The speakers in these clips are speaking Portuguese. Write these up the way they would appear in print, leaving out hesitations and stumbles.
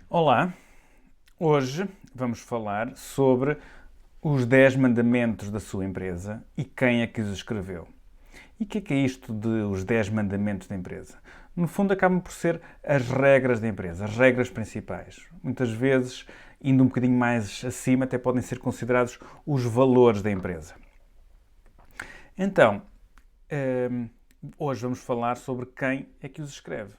Olá, hoje vamos falar sobre os 10 mandamentos da sua empresa e quem é que os escreveu. E o que é isto de os 10 mandamentos da empresa? No fundo, acabam por ser as regras da empresa, as regras principais. Muitas vezes, indo um bocadinho mais acima, até podem ser considerados os valores da empresa. Então, hoje vamos falar sobre quem é que os escreve.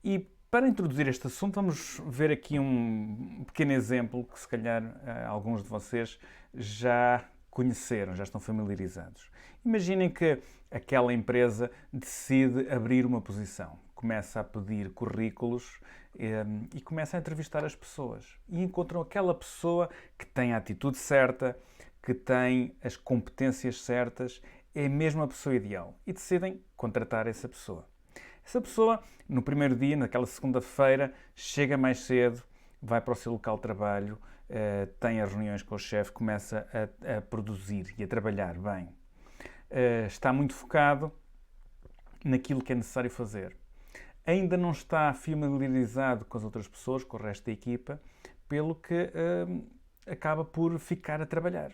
E para introduzir este assunto, vamos ver aqui um pequeno exemplo que, se calhar, alguns de vocês já conheceram, já estão familiarizados. Imaginem que aquela empresa decide abrir uma posição, começa a pedir currículos e começa a entrevistar as pessoas. E encontram aquela pessoa que tem a atitude certa, que tem as competências certas, é mesmo a pessoa ideal. E decidem contratar essa pessoa. Essa pessoa, no primeiro dia, naquela segunda-feira, chega mais cedo, vai para o seu local de trabalho, tem as reuniões com o chefe, começa a produzir e a trabalhar bem. Está muito focado naquilo que é necessário fazer. Ainda não está familiarizado com as outras pessoas, com o resto da equipa, pelo que acaba por ficar a trabalhar.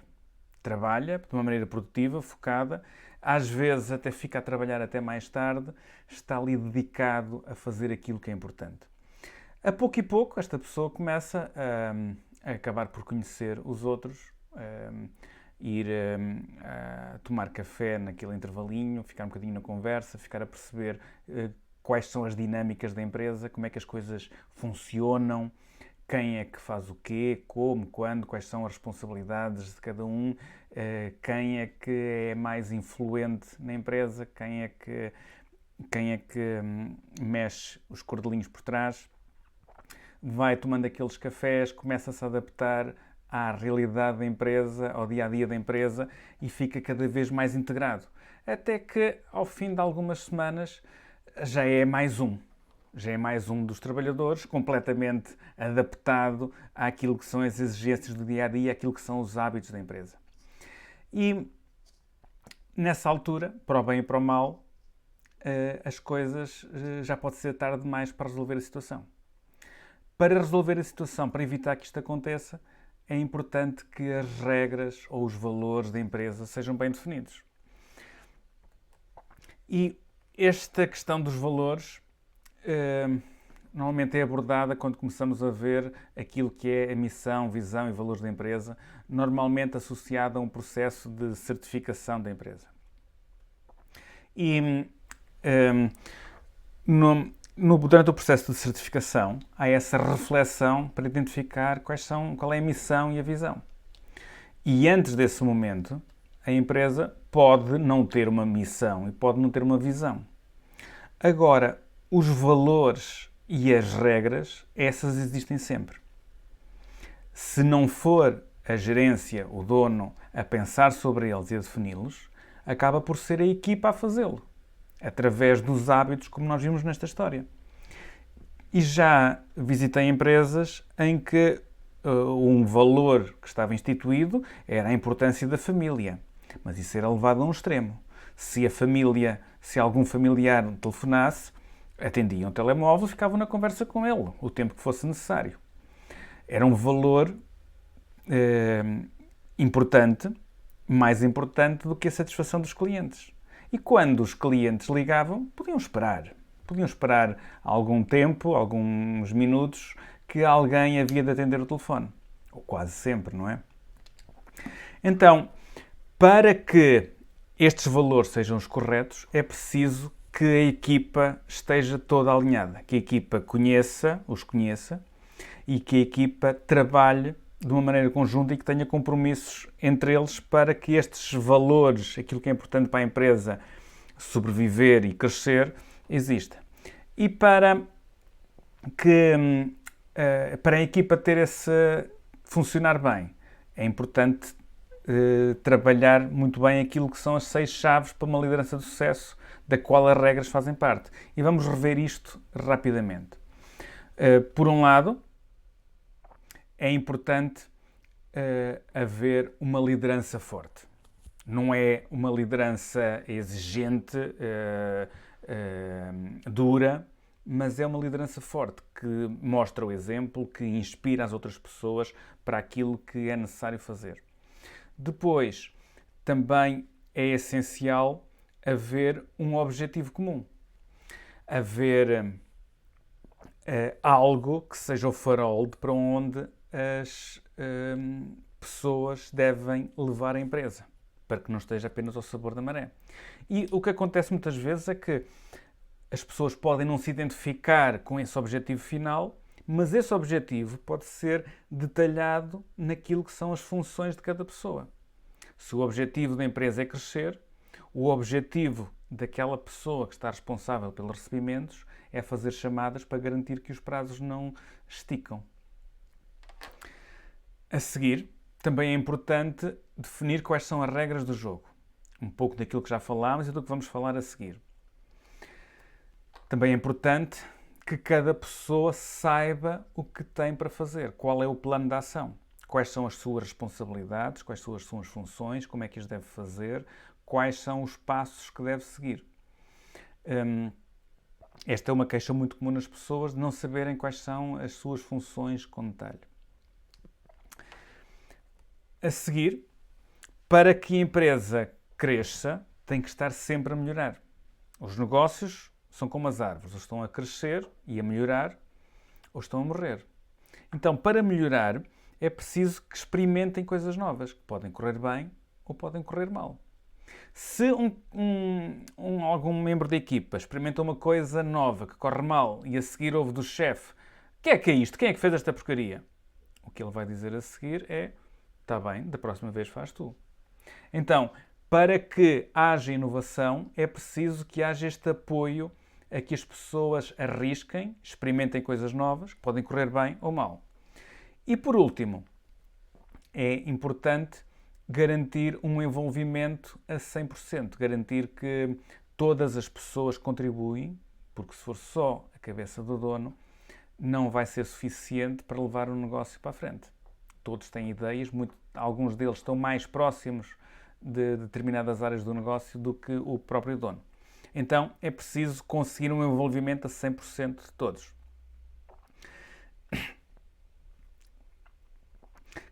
Trabalha de uma maneira produtiva, focada, às vezes até fica a trabalhar até mais tarde, está ali dedicado a fazer aquilo que é importante. A pouco e pouco, esta pessoa começa a acabar por conhecer os outros, ir a tomar café naquele intervalinho, ficar um bocadinho na conversa, ficar a perceber quais são as dinâmicas da empresa, como é que as coisas funcionam, quem é que faz o quê, como, quando, quais são as responsabilidades de cada um, quem é que é mais influente na empresa, quem é que mexe os cordelinhos por trás, vai tomando aqueles cafés, começa-se a adaptar à realidade da empresa, ao dia-a-dia da empresa e fica cada vez mais integrado. Até que, ao fim de algumas semanas, já é mais um dos trabalhadores, completamente adaptado àquilo que são as exigências do dia-a-dia, àquilo que são os hábitos da empresa. E nessa altura, para o bem e para o mal, as coisas já pode ser tarde demais para resolver a situação. Para resolver a situação, para evitar que isto aconteça, é importante que as regras ou os valores da empresa sejam bem definidos. E esta questão dos valores normalmente é abordada quando começamos a ver aquilo que é a missão, visão e valores da empresa, normalmente associada a um processo de certificação da empresa. E durante o processo de certificação há essa reflexão para identificar qual é a missão e a visão. E antes desse momento, a empresa pode não ter uma missão e pode não ter uma visão. Agora, os valores e as regras, essas existem sempre. Se não for a gerência, o dono, a pensar sobre eles e a defini-los, acaba por ser a equipa a fazê-lo, através dos hábitos, como nós vimos nesta história. E já visitei empresas em que um valor que estava instituído era a importância da família, mas isso era levado a um extremo. Se algum familiar telefonasse, atendiam o telemóvel e ficavam na conversa com ele, o tempo que fosse necessário. Era um valor importante, mais importante do que a satisfação dos clientes. E quando os clientes ligavam, podiam esperar algum tempo, alguns minutos, que alguém havia de atender o telefone. Ou quase sempre, não é? Então, para que estes valores sejam os corretos, é preciso que a equipa esteja toda alinhada, que a equipa os conheça e que a equipa trabalhe de uma maneira conjunta e que tenha compromissos entre eles para que estes valores, aquilo que é importante para a empresa sobreviver e crescer, exista. E para a equipa funcionar bem, é importante trabalhar muito bem aquilo que são as 6 chaves para uma liderança de sucesso, da qual as regras fazem parte. E vamos rever isto rapidamente. Por um lado, é importante haver uma liderança forte. Não é uma liderança exigente, dura, mas é uma liderança forte, que mostra o exemplo, que inspira as outras pessoas para aquilo que é necessário fazer. Depois, também é essencial haver um objetivo comum. Haver algo que seja o farol para onde as pessoas devem levar a empresa, para que não esteja apenas ao sabor da maré. E o que acontece muitas vezes é que as pessoas podem não se identificar com esse objetivo final, mas esse objetivo pode ser detalhado naquilo que são as funções de cada pessoa. Se o objetivo da empresa é crescer, o objetivo daquela pessoa que está responsável pelos recebimentos é fazer chamadas para garantir que os prazos não esticam. A seguir, também é importante definir quais são as regras do jogo. Um pouco daquilo que já falámos e do que vamos falar a seguir. Também é importante que cada pessoa saiba o que tem para fazer, qual é o plano de ação, quais são as suas responsabilidades, quais são as suas funções, como é que as deve fazer, quais são os passos que deve seguir. Esta é uma queixa muito comum nas pessoas de não saberem quais são as suas funções com detalhe. A seguir, para que a empresa cresça, tem que estar sempre a melhorar. Os negócios são como as árvores, ou estão a crescer e a melhorar, ou estão a morrer. Então, para melhorar, é preciso que experimentem coisas novas, que podem correr bem ou podem correr mal. Se algum membro da equipa experimenta uma coisa nova que corre mal e a seguir ouve do chefe: "Que é isto? Quem é que fez esta porcaria?" O que ele vai dizer a seguir é: "Está bem, da próxima vez faz tu." Então, para que haja inovação, é preciso que haja este apoio a que as pessoas arrisquem, experimentem coisas novas, que podem correr bem ou mal. E por último, é importante garantir um envolvimento a 100%, garantir que todas as pessoas contribuem, porque se for só a cabeça do dono, não vai ser suficiente para levar o negócio para a frente. Todos têm ideias, alguns deles estão mais próximos de determinadas áreas do negócio do que o próprio dono. Então é preciso conseguir um envolvimento a 100% de todos.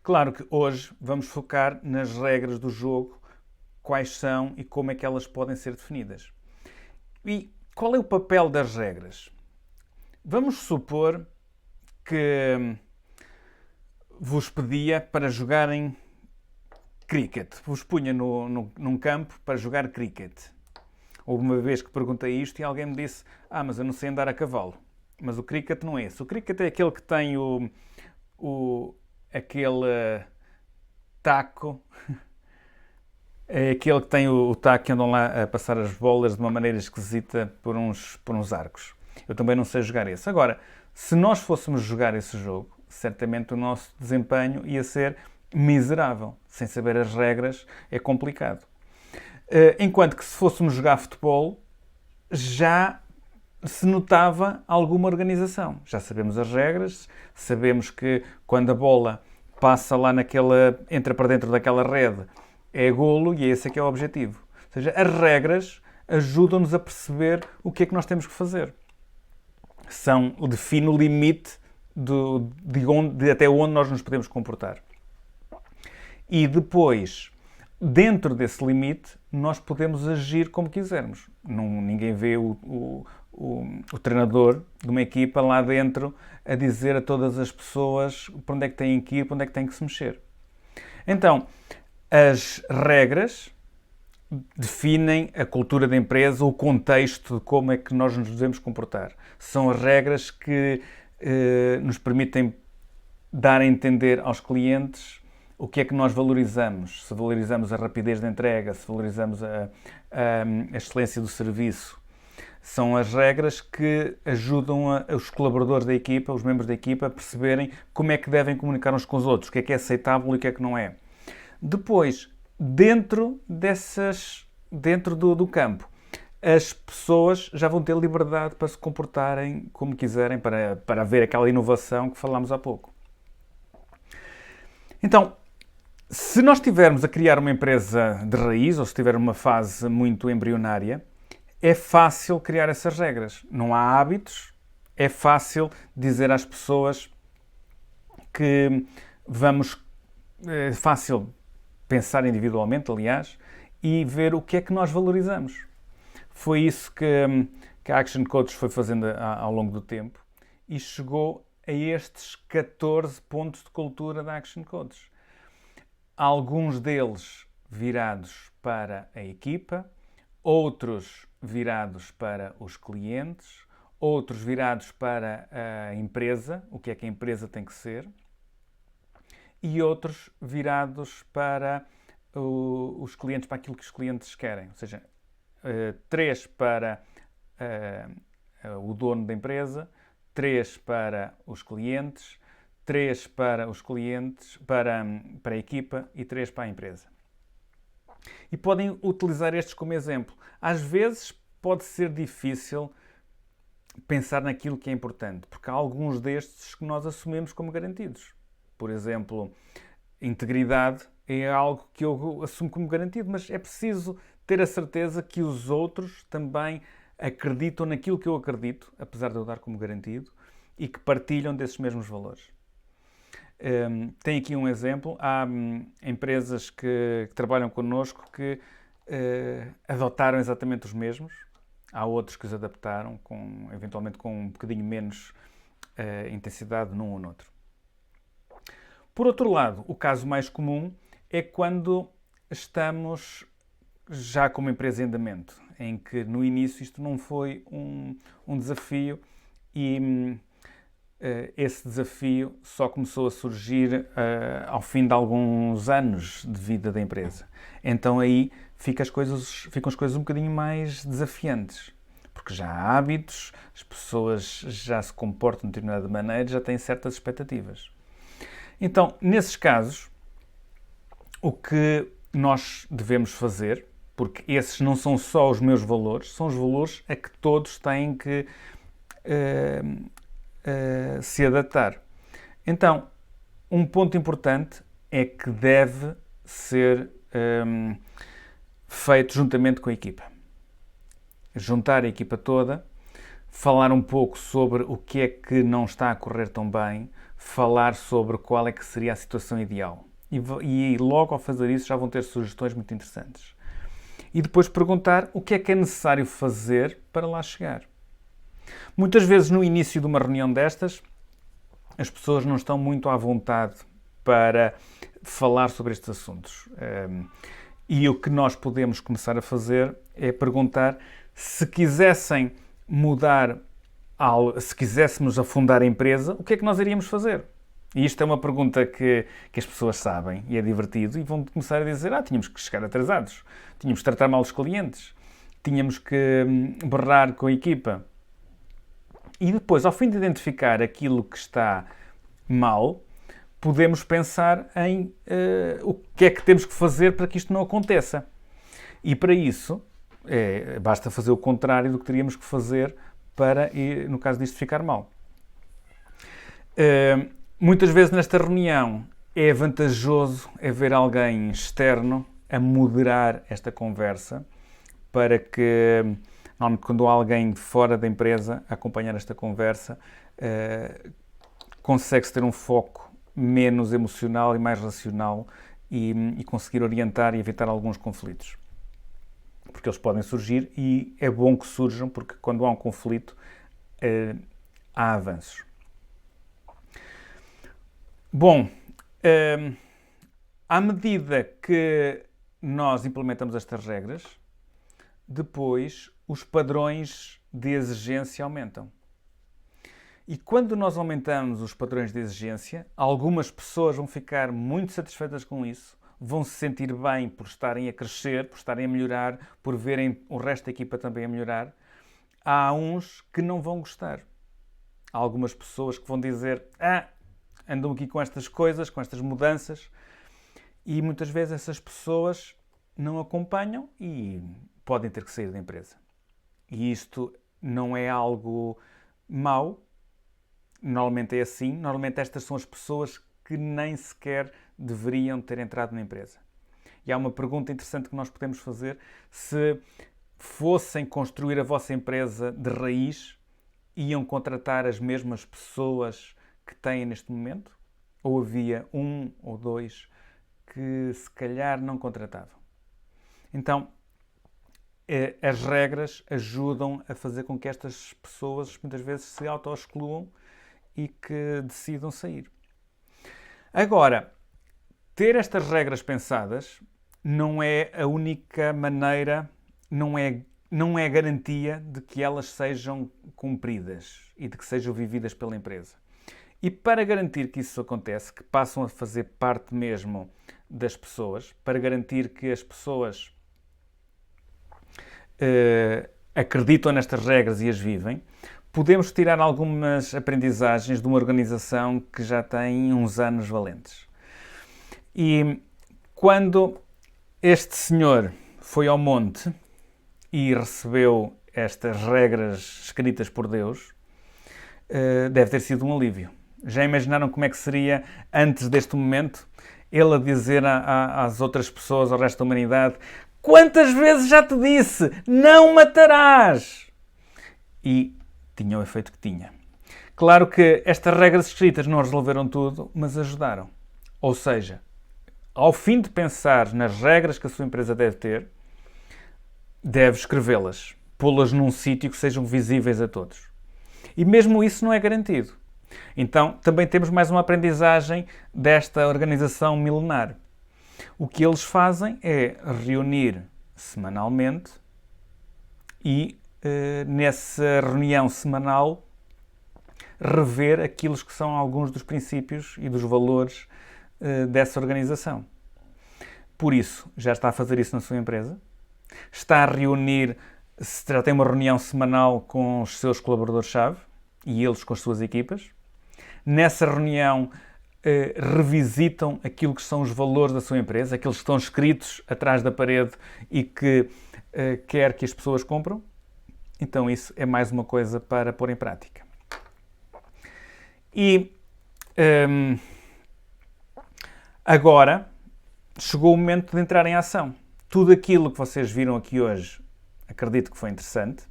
Claro que hoje vamos focar nas regras do jogo, quais são e como é que elas podem ser definidas. E qual é o papel das regras? Vamos supor que vos pedia para jogarem cricket. Vos punha num campo para jogar cricket. Houve uma vez que perguntei isto e alguém me disse: mas eu não sei andar a cavalo. Mas o cricket não é esse. O cricket é aquele que tem aquele taco, é aquele que tem o taco que andam lá a passar as bolas de uma maneira esquisita por uns arcos. Eu também não sei jogar esse. Agora, se nós fôssemos jogar esse jogo, certamente o nosso desempenho ia ser miserável. Sem saber as regras é complicado. Enquanto que se fôssemos jogar futebol, já se notava alguma organização. Já sabemos as regras, sabemos que quando a bola passa lá entra para dentro daquela rede, é golo e esse é que é o objetivo. Ou seja, as regras ajudam-nos a perceber o que é que nós temos que fazer. Define o limite de até onde nós nos podemos comportar. E depois, dentro desse limite, nós podemos agir como quisermos. Ninguém vê o treinador de uma equipa lá dentro a dizer a todas as pessoas para onde é que têm que ir, para onde é que têm que se mexer. Então, as regras definem a cultura da empresa, o contexto de como é que nós nos devemos comportar. São as regras que nos permitem dar a entender aos clientes o que é que nós valorizamos. Se valorizamos a rapidez da entrega, se valorizamos a excelência do serviço. São as regras que ajudam os colaboradores da equipa, os membros da equipa, a perceberem como é que devem comunicar uns com os outros, o que é aceitável e o que é que não é. Depois, dentro do campo, as pessoas já vão ter liberdade para se comportarem como quiserem, para haver aquela inovação que falámos há pouco. Então, se nós estivermos a criar uma empresa de raiz, ou se estiver numa fase muito embrionária, é fácil criar essas regras. Não há hábitos, é fácil dizer às pessoas que é fácil pensar individualmente, aliás, e ver o que é que nós valorizamos. Foi isso que a Action Coach foi fazendo ao longo do tempo e chegou a estes 14 pontos de cultura da Action Coach. Alguns deles virados para a equipa, outros virados para os clientes, outros virados para a empresa, o que é que a empresa tem que ser, e outros virados para os clientes, para aquilo que os clientes querem. Ou seja, 3 para o dono da empresa, 3 para os clientes, 3 para os clientes, para a equipa e 3 para a empresa. E podem utilizar estes como exemplo. Às vezes pode ser difícil pensar naquilo que é importante, porque há alguns destes que nós assumimos como garantidos. Por exemplo, integridade é algo que eu assumo como garantido, mas é preciso ter a certeza que os outros também acreditam naquilo que eu acredito, apesar de eu dar como garantido, e que partilham desses mesmos valores. Tem aqui um exemplo. Há empresas que trabalham connosco que adotaram exatamente os mesmos. Há outros que os adaptaram, eventualmente com um bocadinho menos intensidade num ou noutro. Por outro lado, o caso mais comum é quando estamos já com uma empresa em andamento, em que no início isto não foi um desafio e esse desafio só começou a surgir ao fim de alguns anos de vida da empresa. Então aí ficam as coisas um bocadinho mais desafiantes, porque já há hábitos, as pessoas já se comportam de determinada maneira, já têm certas expectativas. Então, nesses casos, o que nós devemos fazer, porque esses não são só os meus valores, são os valores a que todos têm que se adaptar. Então, um ponto importante é que deve ser feito juntamente com a equipa. Juntar a equipa toda, falar um pouco sobre o que é que não está a correr tão bem, falar sobre qual é que seria a situação ideal. E logo ao fazer isso já vão ter sugestões muito interessantes. E depois perguntar o que é necessário fazer para lá chegar. Muitas vezes no início de uma reunião destas, as pessoas não estão muito à vontade para falar sobre estes assuntos. E o que nós podemos começar a fazer é perguntar se quisessem mudar, se quiséssemos afundar a empresa, o que é que nós iríamos fazer? E isto é uma pergunta que as pessoas sabem e é divertido e vão começar a dizer, tínhamos que chegar atrasados, tínhamos que tratar mal os clientes, tínhamos que berrar com a equipa. E depois, ao fim de identificar aquilo que está mal, podemos pensar em o que é que temos que fazer para que isto não aconteça. E para isso, basta fazer o contrário do que teríamos que fazer para, no caso disto, ficar mal. Muitas vezes nesta reunião é vantajoso haver alguém externo a moderar esta conversa para que, normalmente, quando há alguém de fora da empresa a acompanhar esta conversa, consegue-se ter um foco menos emocional e mais racional e conseguir orientar e evitar alguns conflitos. Porque eles podem surgir e é bom que surjam, porque quando há um conflito há avanços. Bom, à medida que nós implementamos estas regras, depois os padrões de exigência aumentam. E quando nós aumentamos os padrões de exigência, algumas pessoas vão ficar muito satisfeitas com isso, vão se sentir bem por estarem a crescer, por estarem a melhorar, por verem o resto da equipa também a melhorar. Há uns que não vão gostar. Há algumas pessoas que vão dizer andam aqui com estas coisas, com estas mudanças, e muitas vezes essas pessoas não acompanham e podem ter que sair da empresa. E isto não é algo mau, normalmente é assim, normalmente estas são as pessoas que nem sequer deveriam ter entrado na empresa. E há uma pergunta interessante que nós podemos fazer: se fossem construir a vossa empresa de raiz, iam contratar as mesmas pessoas que têm neste momento? Ou havia um ou dois que se calhar não contratavam? Então, as regras ajudam a fazer com que estas pessoas muitas vezes se auto-excluam e que decidam sair. Agora, ter estas regras pensadas não é a única maneira, não é garantia de que elas sejam cumpridas e de que sejam vividas pela empresa. E para garantir que isso acontece, que passam a fazer parte mesmo das pessoas, para garantir que as pessoas acreditam nestas regras e as vivem, podemos tirar algumas aprendizagens de uma organização que já tem uns anos valentes. E quando este senhor foi ao monte e recebeu estas regras escritas por Deus, deve ter sido um alívio. Já imaginaram como é que seria antes deste momento? Ele a dizer às outras pessoas, ao resto da humanidade: quantas vezes já te disse, não matarás? E tinha o efeito que tinha. Claro que estas regras escritas não resolveram tudo, mas ajudaram. Ou seja, ao fim de pensar nas regras que a sua empresa deve ter, deve escrevê-las, pô-las num sítio que sejam visíveis a todos. E mesmo isso não é garantido. Então, também temos mais uma aprendizagem desta organização milenar. O que eles fazem é reunir semanalmente e, nessa reunião semanal, rever aqueles que são alguns dos princípios e dos valores dessa organização. Por isso, já está a fazer isso na sua empresa? Está a reunir, já tem uma reunião semanal com os seus colaboradores-chave e eles com as suas equipas? Nessa reunião, revisitam aquilo que são os valores da sua empresa, aqueles que estão escritos atrás da parede e que quer que as pessoas cumpram? Então isso é mais uma coisa para pôr em prática. E agora chegou o momento de entrar em ação. Tudo aquilo que vocês viram aqui hoje, acredito que foi interessante.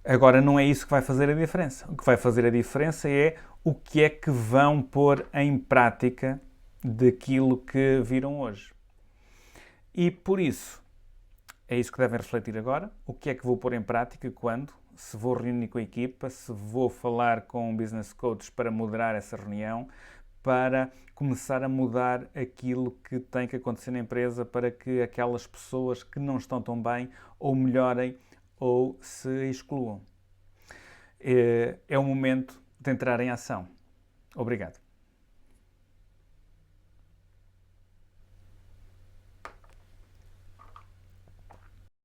Agora não é isso que vai fazer a diferença. O que vai fazer a diferença é o que é que vão pôr em prática daquilo que viram hoje. E por isso, é isso que devem refletir agora. O que é que vou pôr em prática quando? Se vou reunir com a equipa, se vou falar com um business coach para moderar essa reunião, para começar a mudar aquilo que tem que acontecer na empresa para que aquelas pessoas que não estão tão bem ou melhorem ou se excluam. É o momento de entrar em ação. Obrigado.